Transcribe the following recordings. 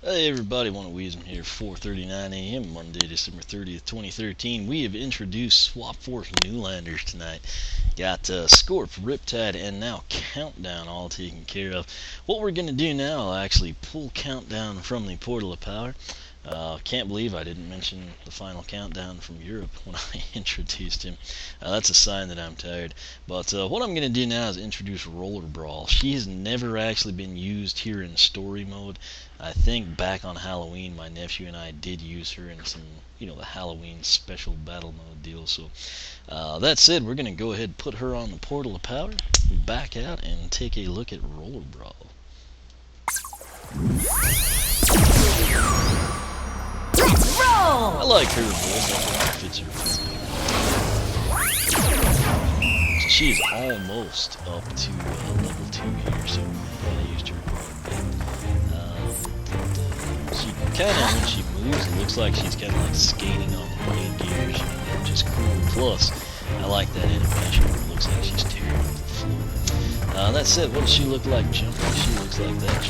Hey everybody, One here, 4:39 a.m. Monday, December 30th, 2013. We have introduced Swap Force Newlanders tonight. Got Scorp, Riptide, and now Countdown all taken care of. What we're going to do now, I'll actually pull Countdown from the Portal of Power. Can't believe I didn't mention the final Countdown from Europe when I introduced him. That's a sign that I'm tired. But what I'm going to do now is introduce Roller Brawl. She has never actually been used here in story mode. I think back on Halloween, my nephew and I did use her in some, the Halloween special battle mode deal. So that said, we're going to go ahead and put her on the Portal of Power, back out, and take a look at Roller Brawl. Let's roll! I like her build, that fits her. So she is almost up to level 2 here, so I used her quite a bit. She kind of, when she moves, it looks like she's kind of like skating on the blade gears, which is cool. Plus, I like that animation where it looks like she's tearing up the floor. That said, what does she look like jumping? She looks like that.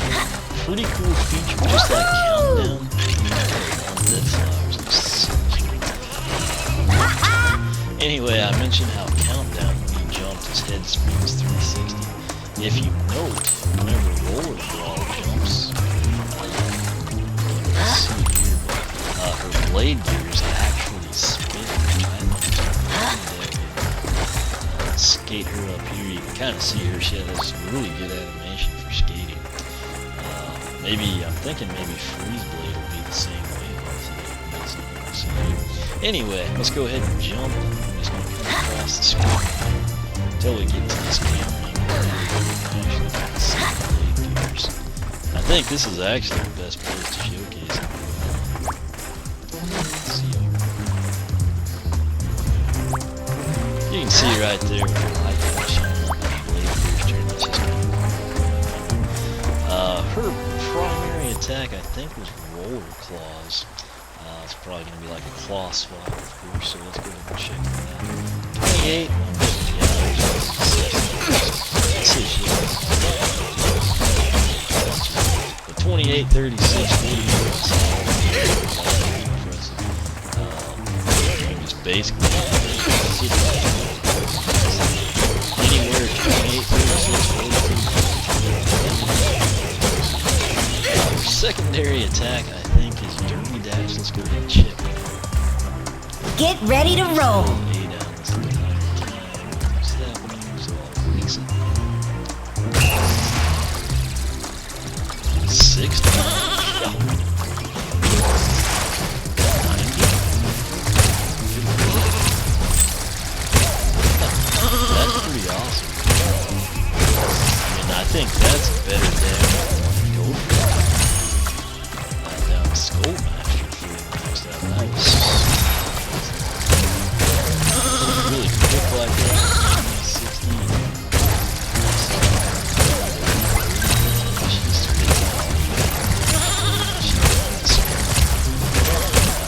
Pretty cool feature, just like Countdown. Anyway, I mentioned how Countdown, when he jumped, his head spins 360. If you note, whenever Roller Brawl jumps, her blade gears actually spin. Skate her up here, you can kind of see her. She has really good animation for skating. I'm thinking maybe Freeze Blade will be the same way. Anyway, let's go ahead and jump. I'm just going to come across the screen until we get to this camera angle. I think this is actually the best place to showcase it. You can see right there with the light shining on the blade gears turn. That's just kind of cool. Her primary attack, I think, was Roller Claws. It's probably going to be like a claw swap, of course, so let's go ahead and check that out. 28. The 28, 36, 40. Just basically anywhere 28, 36, 42. Her secondary attack, I think, is Derby Dash. Let's go ahead and check it out. Get ready to roll. That's pretty awesome. I think that's better than Gold. Now Skull Master for the next time. That was really quick like that. 16.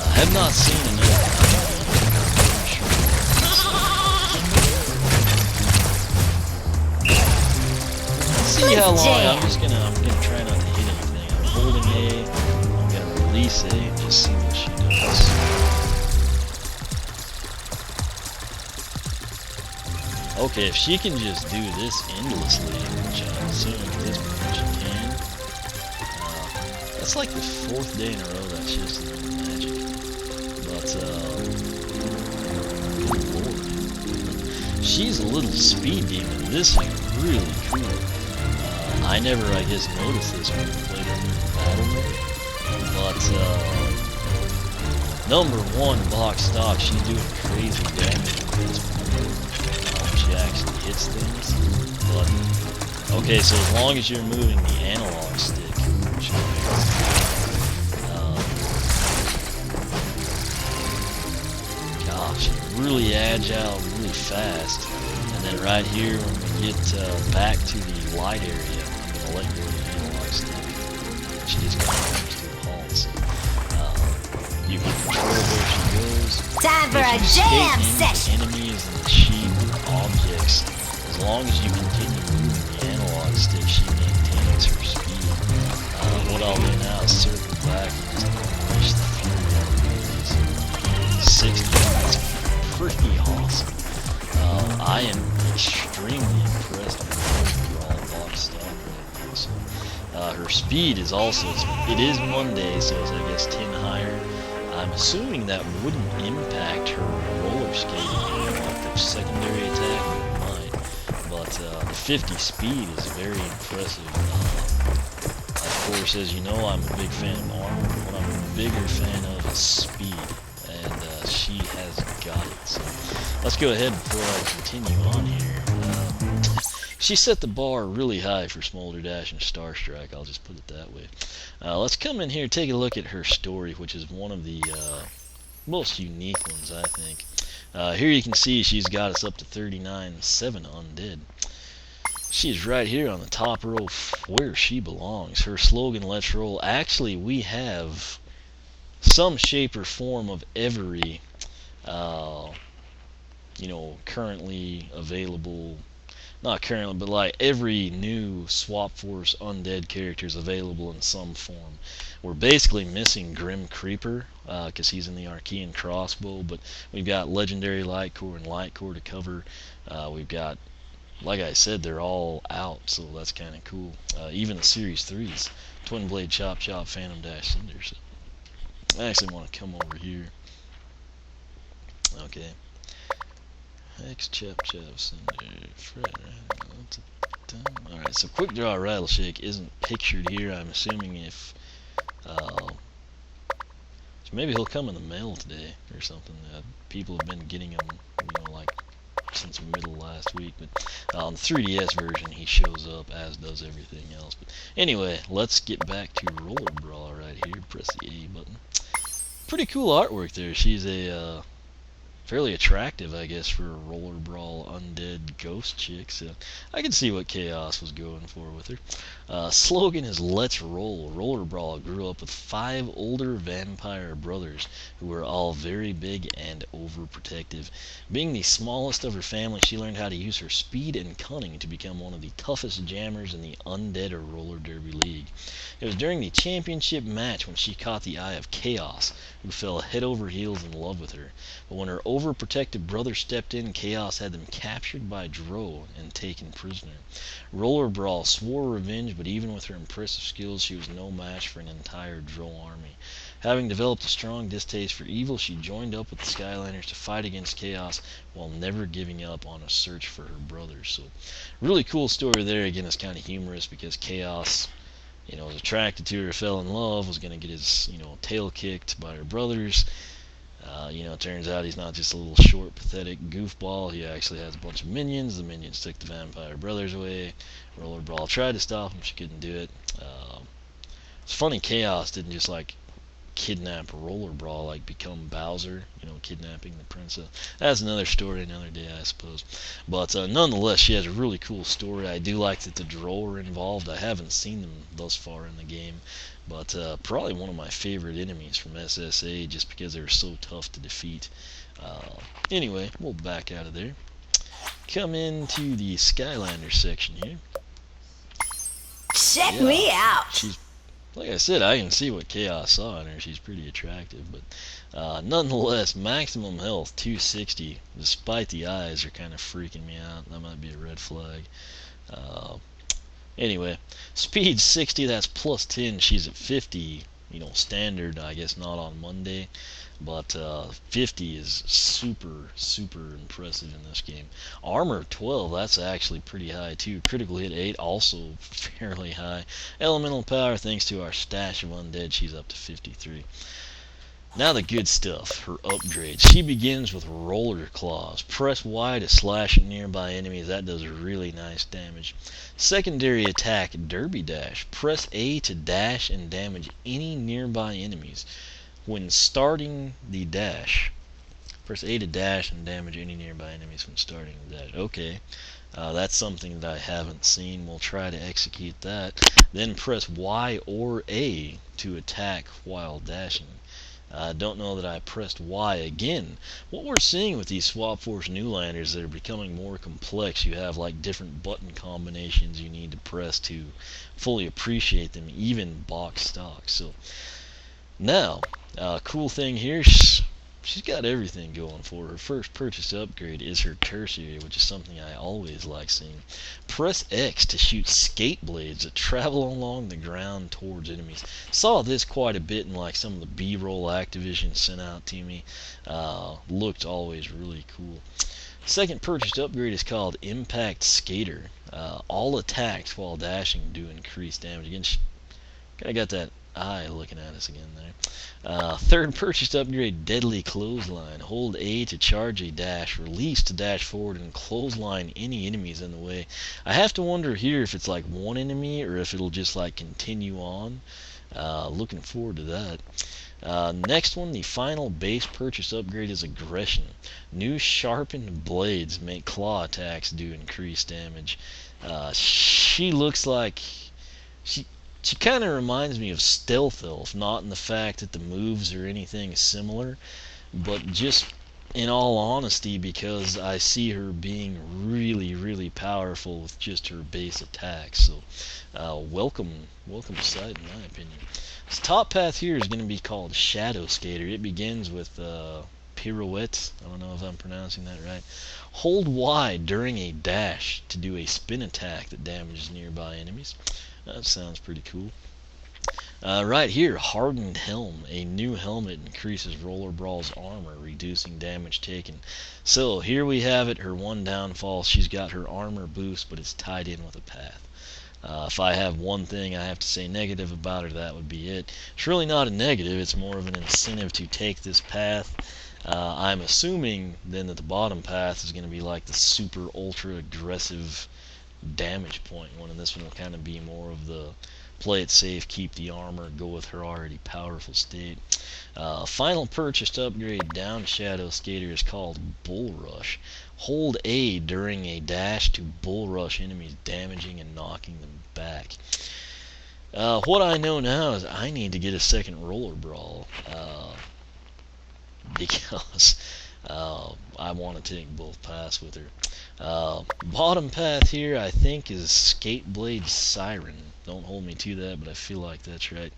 I have not seen enough. See how long. I'm gonna try not to hit anything. I'm holding A. I'm gonna release A and just see what she does. Okay, if she can just do this endlessly, which I'm assuming at this point she can. That's like the 4th day in a row that she's doing magic. But good lord, she's a little speed demon. This is really cool. I never, I guess, noticed this when we played it in battle mode. But, number 1, box stock, she's doing crazy damage with this when she actually hits things. But, okay, so as long as you're moving the analog stick, gosh, really agile, really fast. And then right here, when we get back to the light area, let go of the analog stick. She just comes to a halt. So, you can control where she goes. Time for a jam session. Enemies and cheap objects. As long as you continue moving the analog stick, she maintains her speed. What I'll do now is circle back and just finish the Fury out of these. 60 is pretty awesome. I am extremely impressed with her overall box stock right now. So, her speed is also, it is Monday, so it's I guess 10 higher. I'm assuming that wouldn't impact her roller skating, like the secondary attack, it might. But the 50 speed is very impressive. Of course, as you know, I'm a big fan of armor, but what I'm a bigger fan of is speed, and she has got it. So let's go ahead before I continue on here. She set the bar really high for Smolder Dash and Star Strike, I'll just put it that way. Let's come in here and take a look at her story, which is one of the most unique ones, I think. Here you can see she's got us up to 39-7 undead. She's right here on the top row where she belongs. Her slogan, let's roll. Actually, we have some shape or form of every, currently available, not currently, but like every new Swap Force Undead character is available in some form. We're basically missing Grim Creeper, because he's in the Archean Crossbow, but we've got Legendary Light Core and Light Core to cover. We've got, like I said, they're all out, so that's kind of cool. Even the Series 3s, Twin Blade Chop Chop, Phantom Dash Cinder. So I actually want to come over here. Okay. X Chop Chop Cinder. Alright, so Quick Draw Rattle Shake isn't pictured here. I'm assuming if so maybe he'll come in the mail today or something. People have been getting him, like since middle last week, but on the 3DS version he shows up, as does everything else. But anyway, let's get back to Roller Brawl right here. Press the A button. Pretty cool artwork there. She's a fairly attractive, I guess, for a Roller Brawl undead ghost chick, so I can see what Chaos was going for with her. Slogan is Let's Roll. Roller Brawl grew up with 5 older vampire brothers who were all very big and overprotective. Being the smallest of her family, she learned how to use her speed and cunning to become one of the toughest jammers in the Undead or Roller Derby League. It was during the championship match when she caught the eye of Chaos, who fell head over heels in love with her. But when her overprotective brother stepped in, Chaos had them captured by Drow and taken prisoner. Roller Brawl swore revenge, but even with her impressive skills, she was no match for an entire Drow army. Having developed a strong distaste for evil, she joined up with the Skylanders to fight against Chaos while never giving up on a search for her brothers. So, really cool story there. Again, it's kind of humorous because Chaos, was attracted to her, fell in love, was going to get his, tail kicked by her brothers. Turns out he's not just a little short, pathetic goofball. He actually has a bunch of minions. The minions took the vampire brothers away. Roller Brawl tried to stop him. She couldn't do it. It's funny, Chaos didn't just, kidnap Roller Brawl, become Bowser, kidnapping the princess. That's another story, another day, I suppose. But nonetheless, she has a really cool story. I do like that the Drow are involved. I haven't seen them thus far in the game, but probably one of my favorite enemies from SSA, just because they were so tough to defeat. Anyway, we'll back out of there. Come into the Skylander section here. Check me out. She's, like I said, I can see what Chaos saw in her. She's pretty attractive, but nonetheless, maximum health 260. Despite the eyes are kind of freaking me out. That might be a red flag. Anyway, speed 60. That's plus 10. She's at 50. Standard. I guess not on Monday, but 50 is super impressive in this game. Armor 12, that's actually pretty high too. Critical hit 8, also fairly high. Elemental power, thanks to our stash of undead, she's up to 53. Now the good stuff, her upgrades. She begins with Roller Claws. Press Y to slash at nearby enemies. That does really nice damage. Secondary attack, Derby Dash. Press A to dash and damage any nearby enemies. When starting the dash, press A to dash and damage any nearby enemies when starting the dash. Okay, that's something that I haven't seen. We'll try to execute that. Then press Y or A to attack while dashing. I don't know that I pressed Y again. What we're seeing with these Swap Force Newlanders, they're becoming more complex. You have like different button combinations you need to press to fully appreciate them, even box stock. So now, cool thing here, she's got everything going for her. First purchase upgrade is her tertiary, which is something I always like seeing. Press X to shoot skate blades that travel along the ground towards enemies. Saw this quite a bit in like some of the B-roll Activision sent out to me. Looked always really cool. Second purchased upgrade is called Impact Skater. All attacks while dashing do increased damage. Again, kind of got that eye looking at us again there. Third purchased upgrade, Deadly Clothesline. Hold A to charge a dash, release to dash forward, and clothesline any enemies in the way. I have to wonder here if it's like one enemy or if it'll just like continue on. Looking forward to that. Next one, the final base purchase upgrade is Aggression. New sharpened blades make claw attacks do increased damage. She looks like she kind of reminds me of Stealth Elf, not in the fact that the moves or anything similar, but just in all honesty because I see her being really, really powerful with just her base attacks. So welcome sight in my opinion. This top path here is going to be called Shadow Skater. It begins with Pirouette. I don't know if I'm pronouncing that right. Hold Y during a dash to do a spin attack that damages nearby enemies. That sounds pretty cool. Right here, Hardened Helm. A new helmet increases Roller Brawl's armor, reducing damage taken. So here we have it, her one downfall. She's got her armor boost, but it's tied in with a path. If I have one thing I have to say negative about her, that would be it. It's really not a negative, it's more of an incentive to take this path. I'm assuming then that the bottom path is going to be like the super ultra aggressive damage point one, and this one will kind of be more of the play it safe, keep the armor, go with her already powerful state. Final purchased upgrade down Shadow Skater is called Bull Rush. Hold A during a dash to bull rush enemies, damaging and knocking them back. What I know now is I need to get a second Roller Brawl because I want to take both paths with her. Bottom path here I think is Skateblade Siren. Don't hold me to that, but I feel like that's right.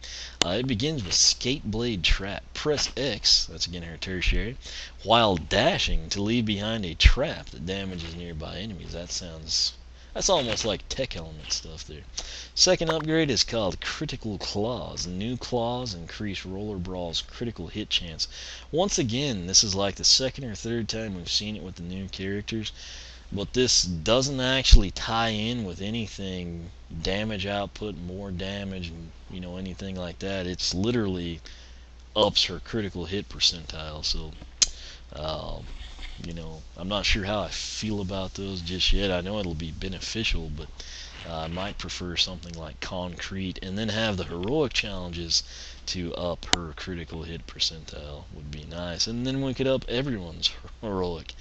It begins with Skateblade Trap. Press X, that's again her tertiary, while dashing to leave behind a trap that damages nearby enemies. That's almost like tech element stuff there. Second upgrade is called Critical Claws. New claws increase Roller Brawl's critical hit chance. Once again, this is like the second or third time we've seen it with the new characters, but this doesn't actually tie in with anything damage output, more damage, anything like that. It's literally ups her critical hit percentile. So I'm not sure how I feel about those just yet. I know it'll be beneficial, but I might prefer something like Concrete, and then have the heroic challenges to up her critical hit percentile would be nice, and then we could up everyone's heroic.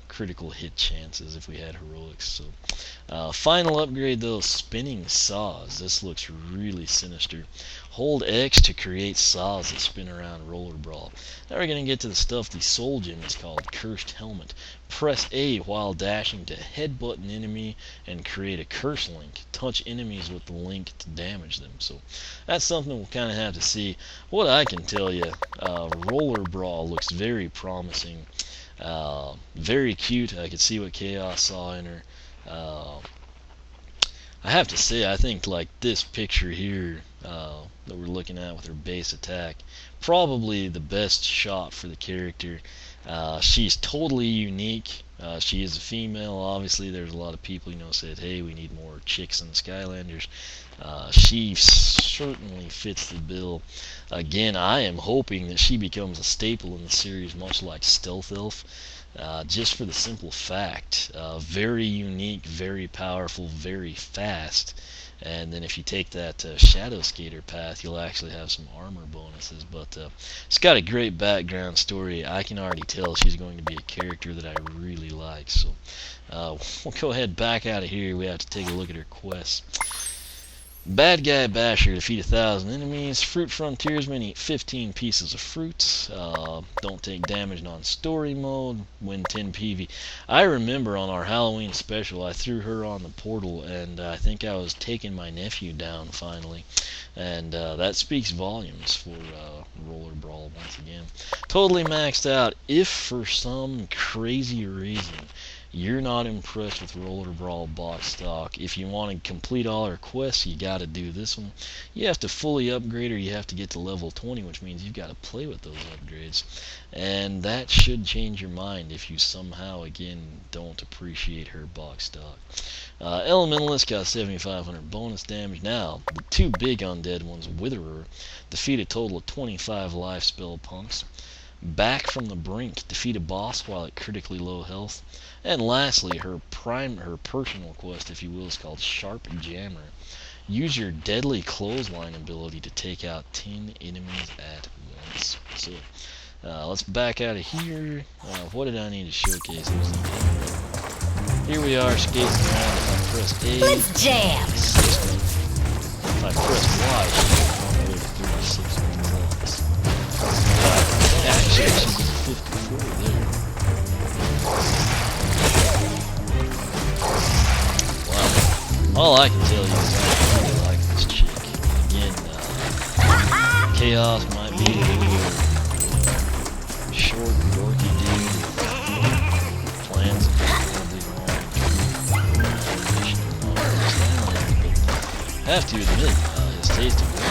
Critical hit chances if we had heroics. So, final upgrade though, Spinning Saws. This looks really sinister. Hold X to create saws that spin around Roller Brawl. Now we're going to get to the stuff the Soul Gem is called Cursed Helmet. Press A while dashing to headbutt an enemy and create a curse link. Touch enemies with the link to damage them. So that's something we'll kind of have to see. What I can tell you, Roller Brawl looks very promising. Very cute. I could see what Chaos saw in her. I have to say, I think like this picture here that we're looking at with her base attack, probably the best shot for the character. She's totally unique. She is a female. Obviously, there's a lot of people said, hey, we need more chicks in the Skylanders. She certainly fits the bill. Again, I am hoping that she becomes a staple in the series, much like Stealth Elf, just for the simple fact, very unique, very powerful, very fast. And then if you take that Shadow Skater path, you'll actually have some armor bonuses. But it's got a great background story. I can already tell she's going to be a character that I really like. So we'll go ahead back out of here. We have to take a look at her quests. Bad Guy Basher, defeat 1,000 enemies. Fruit Frontiersman, eat 15 pieces of fruit. Don't take damage non-story mode. Win 10 PV. I remember on our Halloween special, I threw her on the portal, and I think I was taking my nephew down finally. And that speaks volumes for Roller Brawl once again. Totally maxed out. If for some crazy reason you're not impressed with Roller Brawl box stock, if you want to complete all our quests, you got to do this one. You have to fully upgrade, or you have to get to level 20, which means you've got to play with those upgrades. And that should change your mind if you somehow, again, don't appreciate her box stock. Elementalist got 7,500 bonus damage. Now, the two big undead ones, Witherer, defeat a total of 25 life spell punks. Back from the Brink, defeat a boss while at critically low health. And lastly, her personal quest, if you will, is called Sharp Jammer. Use your deadly clothesline ability to take out 10 enemies at once. So, let's back out of here. What did I need to showcase? Here we are, skating around. If I press A, Let's jam. 60. If I press Y, she's on the way to 36 blocks. Actually, she's at 54 there. Wow. All I can tell you is I really like this chick. Again, Chaos might be a little short, dorky dude. Plans probably wrong. I have to admit, his taste of women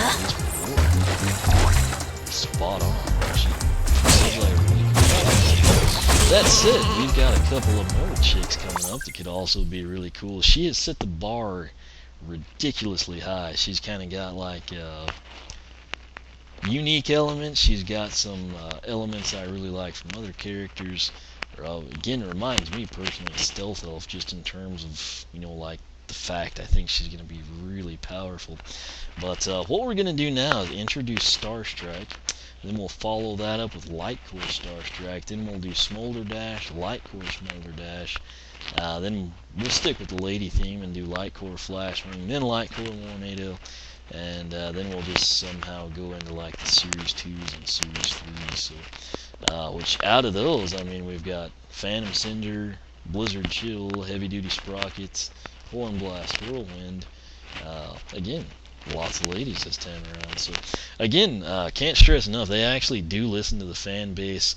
is spot on. That said, we've got a couple of more chicks coming up that could also be really cool. She has set the bar ridiculously high. She's kind of got like unique elements. She's got some elements I really like from other characters. Again, it reminds me personally of Stealth Elf, just in terms of, you know, like the fact I think she's going to be really powerful. But what we're going to do now is introduce Star Strike. Then we'll follow that up with Light Core Star Strike. Then we'll do Smolder Dash, Light Core Smolder Dash. Then we'll stick with the lady theme and do Light Core Flash Ring, then Light Core Tornado. And then we'll just somehow go into like the Series 2s and Series 3s. So, which out of those, I mean, we've got Phantom Cinder, Blizzard Chill, Heavy Duty Sprockets, Horn Blast, Whirlwind. Again, lots of ladies this time around. So again, can't stress enough, they actually do listen to the fan base.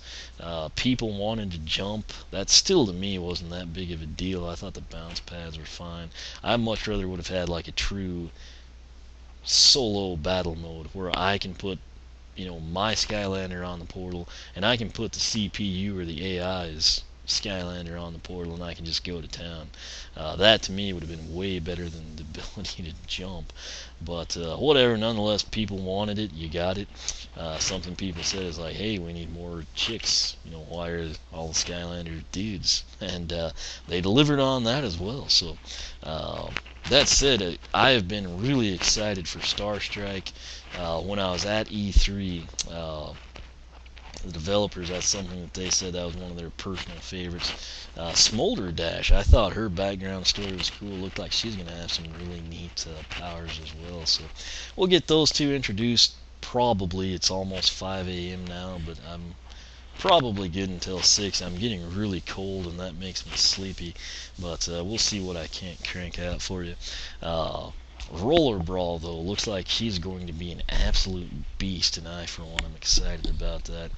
People wanted to jump. That still to me wasn't that big of a deal. I thought the bounce pads were fine. I much rather would have had like a true solo battle mode where I can put, you know, my Skylander on the portal, and I can put the CPU or the AI's Skylander on the portal, and I can just go to town. That to me would have been way better than the ability to jump. But whatever, nonetheless, people wanted it, you got it. Something people said is like, hey, we need more chicks, you know, why are all the Skylander dudes? And they delivered on that as well. So that said, I have been really excited for Star Strike. When I was at E3, the developers, that's something that they said that was one of their personal favorites. Smolder Dash, I thought her background story was cool. Looked like she's going to have some really neat powers as well. So we'll get those two introduced. Probably, it's almost 5 a.m. now, but I'm probably good until 6. I'm getting really cold, and that makes me sleepy. But we'll see what I can't crank out for you. Roller Brawl, though, looks like she's going to be an absolute beast, and I, for one, am excited about that.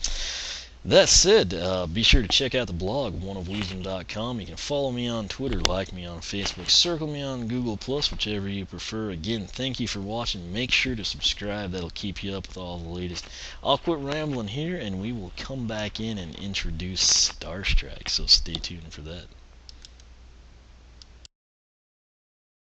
That said, be sure to check out the blog, oneofwisdom.com. You can follow me on Twitter, like me on Facebook, circle me on Google+, whichever you prefer. Again, thank you for watching. Make sure to subscribe. That'll keep you up with all the latest. I'll quit rambling here, and we will come back in and introduce Star Strike, so stay tuned for that.